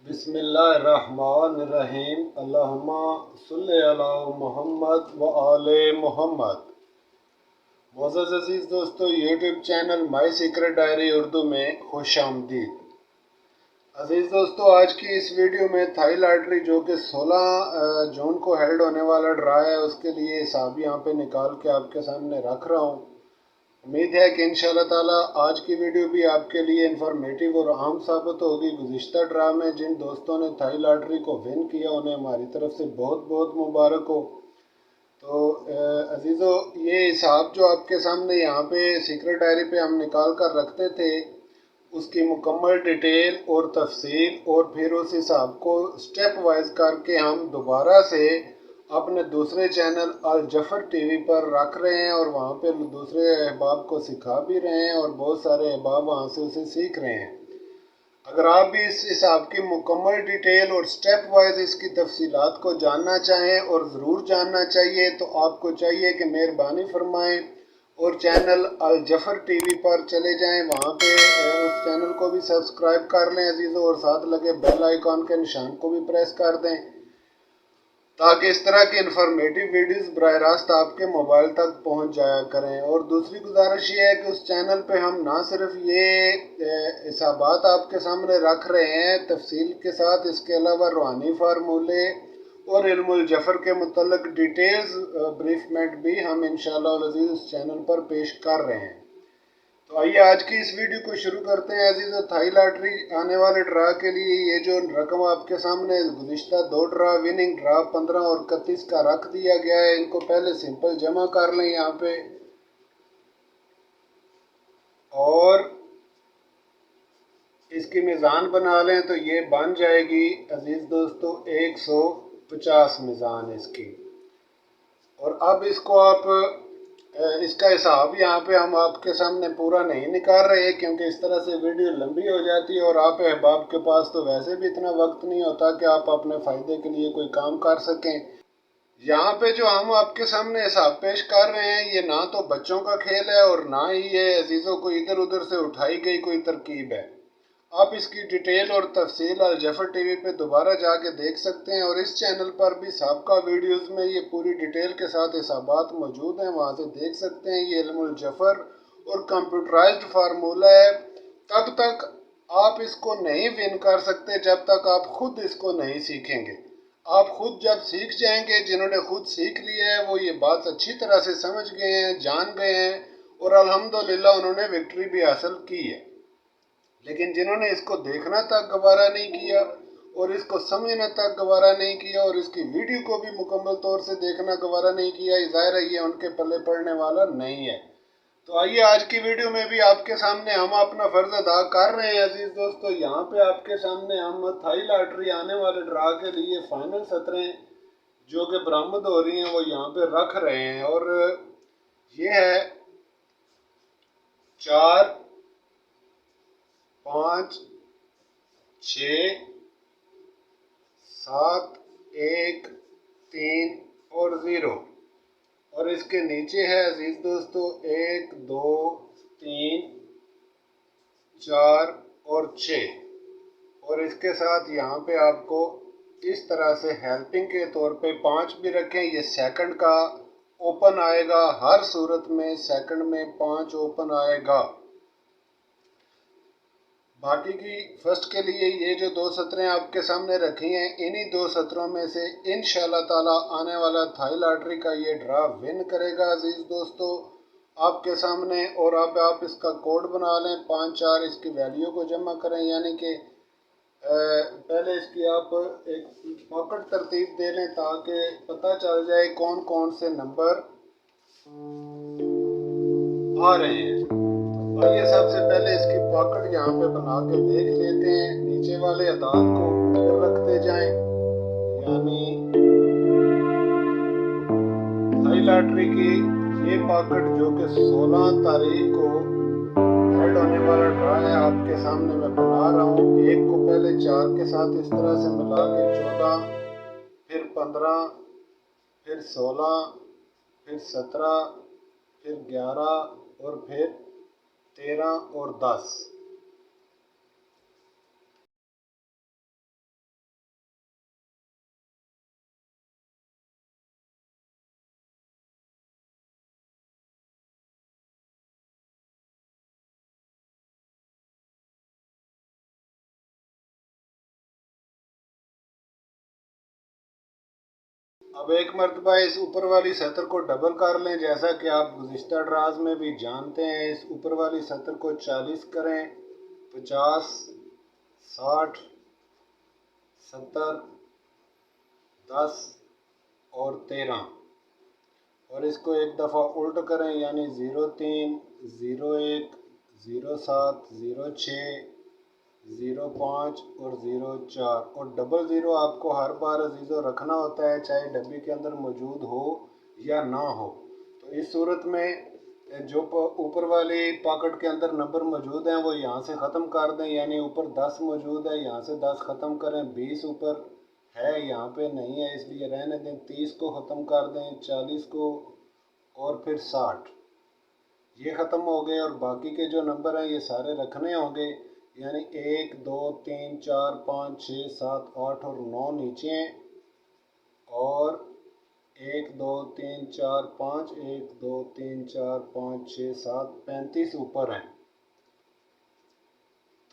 बिस्मिल्लाहिर्रहमानिर्रहीम। अल्लाहुम्मा सल्लि अला मुहम्मद व आले मुहम्मद। मोअज़्ज़ज़ अज़ीज़ दोस्तों, YouTube channel my secret diary Urdu में खुश आमदीद। अज़ीज़ दोस्तों, आज की इस वीडियो में थाई लॉटरी जो कि 16 जून को हेल्ड होने वाला ड्रा है, उसके लिए हिसाब यहाँ पे निकाल के आपके सामने रख रहा हूँ। उम्मीद है कि इंशाअल्लाह ताला आज की वीडियो भी आपके लिए इंफॉर्मेटिव और अहम साबित होगी। गुज़िश्ता ड्रा में जिन दोस्तों ने थाई लॉटरी को विन किया, उन्हें हमारी तरफ से बहुत बहुत मुबारक हो। तो अजीज़ों, ये हिसाब जो आपके सामने यहाँ पे सीक्रेट डायरी पे हम निकाल कर रखते थे, उसकी मुकम्मल डिटेल और तफसील, और फिर उस हिसाब को स्टेप वाइज करके हम दोबारा से अपने दूसरे चैनल अल जफर टीवी पर रख रहे हैं, और वहाँ पे दूसरे अहबाब को सिखा भी रहे हैं, और बहुत सारे अहबाब वहाँ से उसे सीख रहे हैं। अगर आप भी इस हिसाब की मुकम्मल डिटेल और स्टेप वाइज इसकी तफसीलात को जानना चाहें, और ज़रूर जानना चाहिए, तो आपको चाहिए कि मेहरबानी फरमाएं और चैनल अल जफर टीवी पर चले जाएं। वहाँ पे उस चैनल को भी सब्सक्राइब कर लें अजीज़ों, और साथ लगे बेल आइकॉन के निशान को भी प्रेस कर दें, ताकि इस तरह की इंफॉर्मेटिव वीडियोस बराह रास्त आपके मोबाइल तक पहुंच जाया करें। और दूसरी गुजारिश ये है कि उस चैनल पे हम ना सिर्फ ये हिसाबात आपके सामने रख रहे हैं तफसील के साथ, इसके अलावा रूहानी फार्मूले और इल्मुल जफर के मुतल्लिक डिटेल्स ब्रीफमेंट भी हम इंशाअल्लाह अज़ीज़ उस चैनल पर पेश कर रहे हैं। तो आइए आज की इस वीडियो को शुरू करते हैं अजीज़। थाई लॉटरी आने वाले ड्रा के लिए ये जो रकम आपके सामने गुज़िश्ता 2 ड्रा, विनिंग ड्रा 15 और 31 का रख दिया गया है, इनको पहले सिंपल जमा कर लें यहाँ पे, और इसकी मीज़ान बना लें। तो ये बन जाएगी अजीज़ दोस्तों 150 मीज़ान इसकी। और अब इसको आप इसका हिसाब यहाँ पे हम आपके सामने पूरा नहीं निकाल रहे, क्योंकि इस तरह से वीडियो लंबी हो जाती है, और आप अहबाब के पास तो वैसे भी इतना वक्त नहीं होता कि आप अपने फ़ायदे के लिए कोई काम कर सकें। यहाँ पे जो हम आपके सामने हिसाब पेश कर रहे हैं, ये ना तो बच्चों का खेल है, और ना ही ये अजीज़ों को इधर उधर से उठाई गई कोई तरकीब है। आप इसकी डिटेल और तफसील अल जफर टीवी पे दोबारा जाके देख सकते हैं, और इस चैनल पर भी साबका वीडियोस में ये पूरी डिटेल के साथ हिसाबात मौजूद हैं, वहाँ से देख सकते हैं। ये इल्मुल जफर और कंप्यूटराइज्ड फार्मूला है। तब तक आप इसको नहीं विन कर सकते जब तक आप खुद इसको नहीं सीखेंगे। आप खुद जब सीख जाएंगे, जिन्होंने खुद सीख लिया है वो ये बात अच्छी तरह से समझ गए हैं, जान गए हैं, और अल्हम्दुलिल्लाह उन्होंने विक्ट्री भी हासिल की है। लेकिन जिन्होंने इसको देखना तक गवारा नहीं किया, और इसको समझना तक गवारा नहीं किया, और इसकी वीडियो को भी मुकम्मल तौर से देखना गवारा नहीं किया, ज़ाहिर है ये उनके पल्ले पड़ने वाला नहीं है। तो आइए आज की वीडियो में भी आपके सामने हम अपना फ़र्ज अदा कर रहे हैं अजीज़ दोस्तों। यहाँ पे आपके सामने हम थाई लॉटरी आने वाले ड्रा के लिए फाइनल सतरें जो कि बरामद हो रही हैं वो यहाँ पे रख रहे हैं, और ये है 4, 5, 6, 7, 1, 3 और 0, और इसके नीचे है अजीज दोस्तों 1, 2, 3, 4 और 6, और इसके साथ यहाँ पे आपको इस तरह से हेल्पिंग के तौर पे 5 भी रखें। ये सेकंड का ओपन आएगा, हर सूरत में सेकंड में 5 ओपन आएगा। बाकी की फर्स्ट के लिए ये जो 2 सतरें आपके सामने रखी हैं, इन्हीं 2 सतरों में से इंशाअल्लाह ताला आने वाला थाई लॉटरी का ये ड्रा विन करेगा अजीज दोस्तों आपके सामने। और अब आप इसका कोड बना लें, 5 4 इसकी वैल्यू को जमा करें, यानी कि पहले इसकी आप एक पॉकेट तरतीब दे लें ताकि पता चल जाए कौन कौन से नंबर आ रहे हैं। और ये सबसे पहले इसकी पॉकेट यहाँ पे बना के देख लेते हैं। नीचे वाले अदाद को ऊपर रखते जाएं, यानी थाई लॉटरी की ये पॉकेट जो कि 16 तारीख को हेड होने वाला ड्रा है, आपके सामने मैं बना रहा हूँ। एक को पहले 4 के साथ इस तरह से मिला के 14, फिर 15, फिर 16, फिर 17, फिर 11 और फिर 13 और 10। अब एक मरतबा इस ऊपर वाली सतर को डबल कर लें, जैसा कि आप गुज़िश्ता ड्राज में भी जानते हैं। इस ऊपर वाली सतर को 40 करें, 50, 60, 70, 10 और 13, और इसको एक दफ़ा उल्ट करें, यानी 03, 01, 07, 06, 05 और 04, और डबल ज़ीरो आपको हर बार अजीज़ों रखना होता है, चाहे डब्बी के अंदर मौजूद हो या ना हो। तो इस सूरत में जो ऊपर वाली पॉकेट के अंदर नंबर मौजूद हैं वो यहाँ से ख़त्म कर दें, यानी ऊपर 10 मौजूद है, यहाँ से 10 ख़त्म करें। 20 ऊपर है, यहाँ पे नहीं है, इसलिए रहने दें। 30 को ख़त्म कर दें, 40 को, और फिर 60, ये ख़त्म हो गए। और बाकी के जो नंबर हैं ये सारे रखने होंगे, यानी 1, 2, 3, 4, 5, 6, 7, 8 और 9 नीचे हैं, और 1, 2, 3, 4, 5, 1, 2, 3, 4, 5, 6, 7, 35 ऊपर हैं।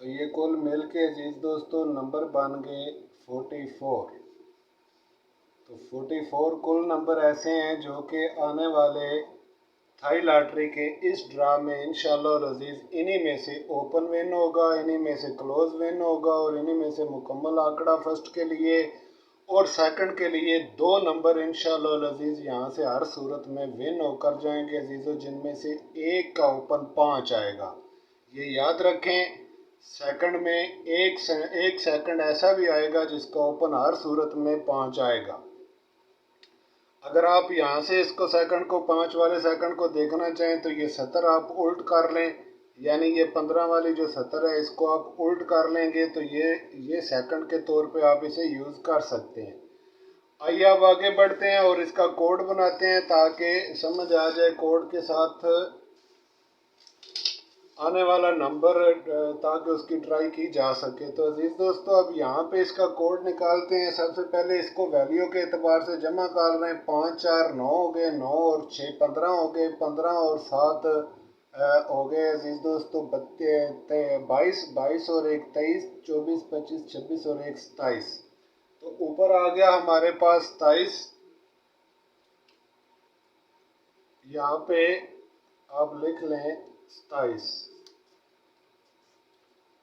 तो ये कुल मिल के अजीज़ दोस्तों नंबर बन गए 44। तो 44 कुल नंबर ऐसे हैं जो कि आने वाले थाई लॉटरी के इस ड्रा में इंशाअल्लाह अज़ीज़ इन्हीं में से ओपन विन होगा, इन्हीं में से क्लोज विन होगा, और इन्हीं में से मुकम्मल आंकड़ा फर्स्ट के लिए और सेकंड के लिए 2 नंबर इंशाअल्लाह अज़ीज़ यहाँ से हर सूरत में विन होकर जाएंगे अजीज़ों, जिनमें से एक का ओपन 5 आएगा। ये याद रखें, सेकंड में एक सेकंड ऐसा भी आएगा जिसका ओपन हर सूरत में 5 आएगा। अगर आप यहाँ से इसको सेकंड को 5 वाले सेकंड को देखना चाहें तो ये 70 आप उल्ट कर लें, यानी ये 15 वाली जो 70 है इसको आप उल्ट कर लेंगे तो ये सेकंड के तौर पे आप इसे यूज़ कर सकते हैं। आइए अब आगे बढ़ते हैं और इसका कोड बनाते हैं ताकि समझ आ जाए कोड के साथ आने वाला नंबर, ताकि उसकी ट्राई की जा सके। तो अजीज़ दोस्तों अब यहाँ पे इसका कोड निकालते हैं। सबसे पहले इसको वैल्यू के एतबार से जमा कर रहे हैं। 5, 4, 9 हो गए, 9 और 6 15 हो गए, 15 और 7 हो गए अजीज़ दोस्तों 22, 22 और 1 23, 24, 25, 26 और 1 27। तो ऊपर आ गया हमारे पास 27। यहाँ पे आप लिख लें 27,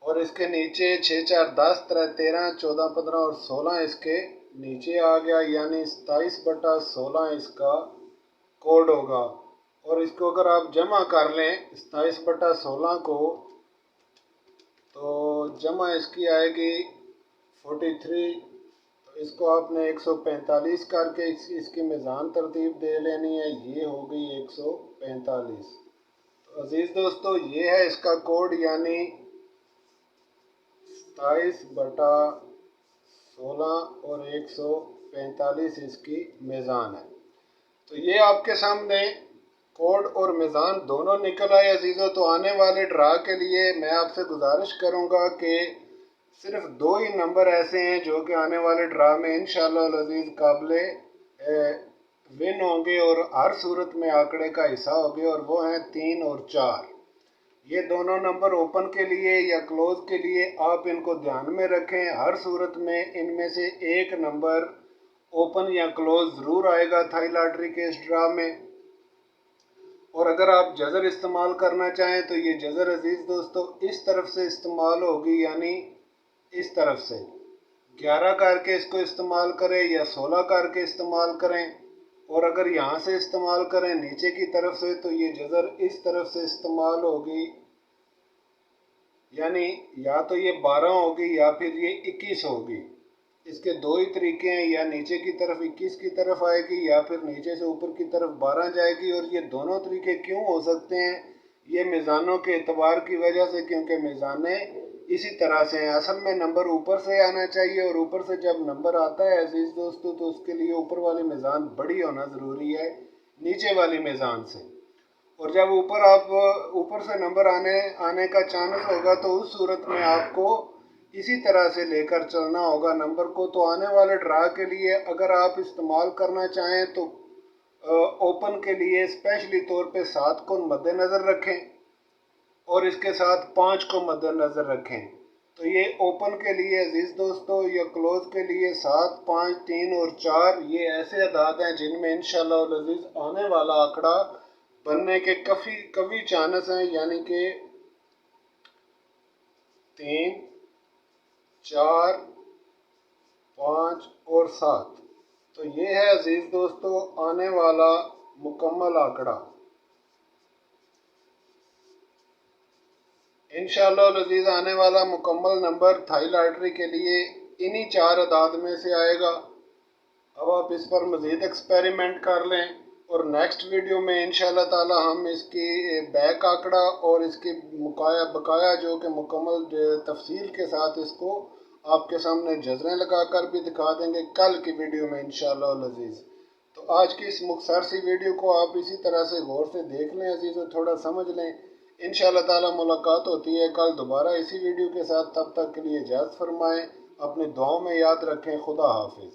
और इसके नीचे 6, 4, 10, 13, 14, 15 और 16 इसके नीचे आ गया, यानी 27/16 इसका कोड होगा। और इसको अगर आप जमा कर लें 27/16 को, तो जमा इसकी आएगी 43। तो इसको आपने 145 करके इसकी मीज़ान तरतीब दे लेनी है, ये हो गई 145। तो अजीज़ दोस्तों ये है इसका कोड, यानी 27/16 और 145 इसकी मीज़ान है। तो ये आपके सामने कोड और मीज़ान दोनों निकल आए अजीज़ों। तो आने वाले ड्रा के लिए मैं आपसे गुजारिश करूँगा कि सिर्फ 2 ही नंबर ऐसे हैं जो कि आने वाले ड्रा में इंशाअल्लाह अज़ीज़ काबिले विन होंगे और हर सूरत में आंकड़े का हिस्सा होंगे, और वो हैं 3 और 4। ये दोनों नंबर ओपन के लिए या क्लोज के लिए आप इनको ध्यान में रखें। हर सूरत में इनमें से एक नंबर ओपन या क्लोज ज़रूर आएगा थाई लॉटरी के इस ड्रा में। और अगर आप जज़र इस्तेमाल करना चाहें तो ये जज़र अजीज़ दोस्तों इस तरफ से इस्तेमाल होगी, यानी इस तरफ से 11 करके इसको इस्तेमाल करें या 16 करके इस्तेमाल करें। और अगर यहाँ से इस्तेमाल करें नीचे की तरफ से तो ये जज़र इस तरफ से इस्तेमाल होगी, यानी या तो ये 12 होगी या फिर ये 21 होगी। इसके 2 ही तरीके हैं, या नीचे की तरफ 21 की तरफ आएगी या फिर नीचे से ऊपर की तरफ 12 जाएगी। और ये दोनों तरीके क्यों हो सकते हैं, ये मीज़ानों के एतबार की वजह से, क्योंकि मीज़ाने इसी तरह से हैं। असल में नंबर ऊपर से आना चाहिए, और ऊपर से जब नंबर आता है अजीज़ दोस्तों तो उसके लिए ऊपर वाली मीज़ान बड़ी होना ज़रूरी है नीचे वाली मीज़ान से। और जब ऊपर से नंबर आने का चांस होगा तो उस सूरत में आपको इसी तरह से लेकर चलना होगा नंबर को। तो आने वाले ड्रा के लिए अगर आप इस्तेमाल करना चाहें तो ओपन के लिए स्पेशली तौर पे 7 को मद्देनज़र रखें और इसके साथ 5 को मद्देनज़र रखें। تو یہ اوپن کے لیے عزیز دوستو یا کلوز کے لیے 7، 5، 3 اور 4 یہ ایسے اعداد ہیں جن میں انشاءاللہ العزیز آنے والا آنکڑا بننے کے کافی چانس ہیں، یعنی کہ 3، 4، 5 اور 7۔ تو یہ ہے عزیز دوستو آنے والا مکمل آنکڑا۔ انشاءاللہ العزیز آنے والا مکمل نمبر تھائی لاٹری کے لیے انہی 4 اعداد میں سے آئے گا۔ اب آپ اس پر مزید ایکسپیریمنٹ کر لیں، اور نیکسٹ ویڈیو میں انشاءاللہ تعالی ہم اس کی بیک آنکڑا اور اس کی بقایا جو کہ مکمل تفصیل کے ساتھ اس کو آپ کے سامنے جذریں لگا کر بھی دکھا دیں گے کل کی ویڈیو میں انشاءاللہ العزیز۔ تو آج کی اس مختصر سی ویڈیو کو آپ اسی طرح سے غور سے دیکھ لیں عزیز، اور تھوڑا سمجھ لیں۔ انشاءاللہ تعالی ملاقات ہوتی ہے کل دوبارہ اسی ویڈیو کے ساتھ، تب تک کے لیے اجازت فرمائیں، اپنی دعاؤں میں یاد رکھیں۔ خدا حافظ۔